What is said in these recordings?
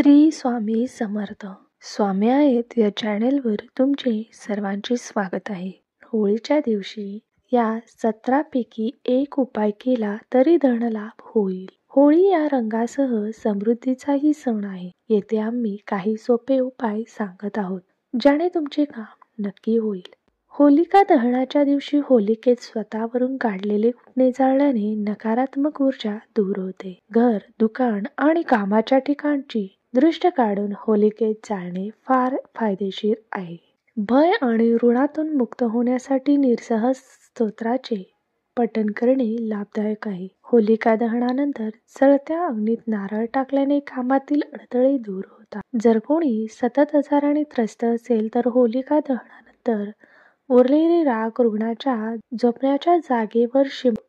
श्री स्वामी समर्थ. स्वामी आहेत या चॅनेलवर तुमचे सर्वांचे स्वागत आहे. होळीच्या दिवशी या 17 पैकी एक उपाय केला तरी धनलाभ होईल. होळी या रंगासह समृद्धीचाही सण आहे. येथे आम्ही काही सोपे उपाय सांगत आहोत ज्याने तुमचे काम नक्की होईल. होलिका दहनाच्या दिवशी होलिकेत स्वतःवरून काढलेले कुटणे जाळल्याने नकारात्मक ऊर्जा दूर होते. घर, दुकान आणि कामाच्या ठिकाणची दृष्ट काढून होलिकेत जाळणे फार फायदेशीर आहे. भय आणि ऋणातून मुक्त होण्यासाठी निरसह स्तोत्राचे पठण करणे लाभदायक आहे. होलिका दहनानंतर जळत्या अग्नीत नारळ टाकल्याने कामातील अडथळे दूर होतात. जर कोणी सतत आजाराने त्रस्त असेल तर होलिका दहनानंतर उरलेली राख रुग्णाच्या झोपण्याच्या जागेवर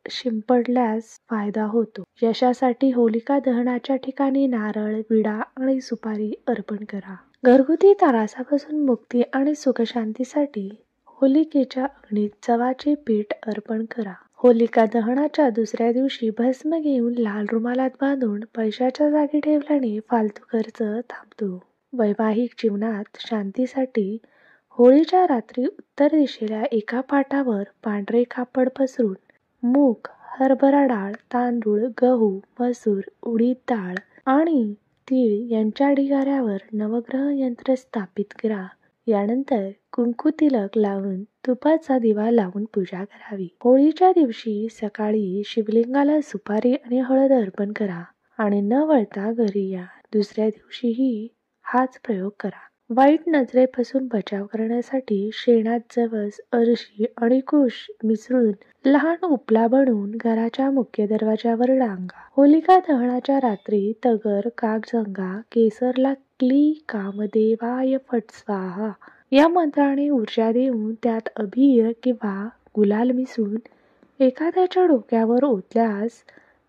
शिंपडल्यास फायदा होतो. यशासाठी होलिका दहनाच्या ठिकाणी नारळ, विडा आणि सुपारी अर्पण करा. घरगुती त्रासापासून मुक्ती आणि सुखशांतीसाठी होलिकेच्या अग्नीत जवाचे पीठ अर्पण करा. होलिका दहनाच्या दुसऱ्या दिवशी भस्म घेऊन लाल रुमालात बांधून पैशाच्या जागी ठेवल्याने फालतू खर्च थांबतो. वैवाहिक जीवनात शांतीसाठी होळीच्या रात्री उत्तर दिशेला एका पाटावर पांढरे कापड पसरून मूग, हरभरा डाळ, तांदूळ, गहू, मसूर, उडीद डाळ आणि तीळ यांच्या ढिगाऱ्यावर नवग्रह यंत्र स्थापित करा. यानंतर कुंकू तिलक लावून तुपाचा दिवा लावून पूजा करावी. होळीच्या दिवशी सकाळी शिवलिंगाला सुपारी आणि हळद अर्पण करा आणि न वळता घरी या. दुसऱ्या दिवशीही हाच प्रयोग करा. वाईट नजरेपासून बचाव करण्यासाठी शेणात जवस, अरशी आणि कुश मिसळून लहान उपला बनवून घराच्या मुख्य दरवाजावर टांगा. होलिका दहनाच्या रात्री तगर, कागजंगा, केसरला क्ली कामदेवाय फट स्वाहा या मंत्राने ऊर्जा देऊन त्यात अबीर किंवा गुलाल मिसळून एखाद्याच्या डोक्यावर ओतल्यास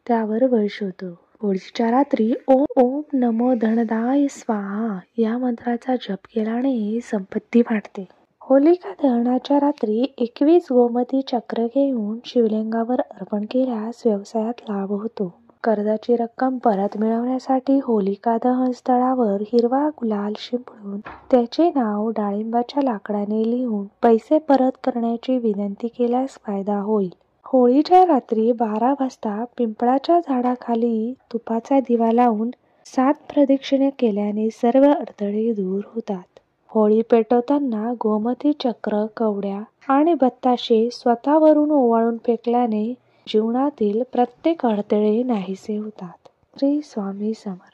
त्यावर वश होतो. होळीच्या रात्री ओम नमो धनदाय स्वाहा या मंत्राचा जप केल्याने संपत्ती वाढते. होलिका दहनाच्या रात्री 21 गोमती चक्र घेऊन शिवलिंगावर अर्पण केल्यास व्यवसायात लाभ होतो. कर्जाची रक्कम परत मिळवण्यासाठी होलिका दहन स्थळावर हिरवा गुलाल शिंपडून त्याचे नाव डाळिंबाच्या लाकडाने लिहून पैसे परत करण्याची विनंती केल्यास फायदा होईल. होळीच्या रात्री 12 वाजता पिंपळाच्या झाडाखाली तुपाचा दिवा लावून 7 प्रदक्षिणे केल्याने सर्व अडथळे दूर होतात. होळी पेटवताना गोमती चक्र, कवड्या आणि बत्ताशे स्वतःवरून ओवाळून फेकल्याने जीवनातील प्रत्येक अडथळे नाहीसे होतात. श्री स्वामी समर्थ.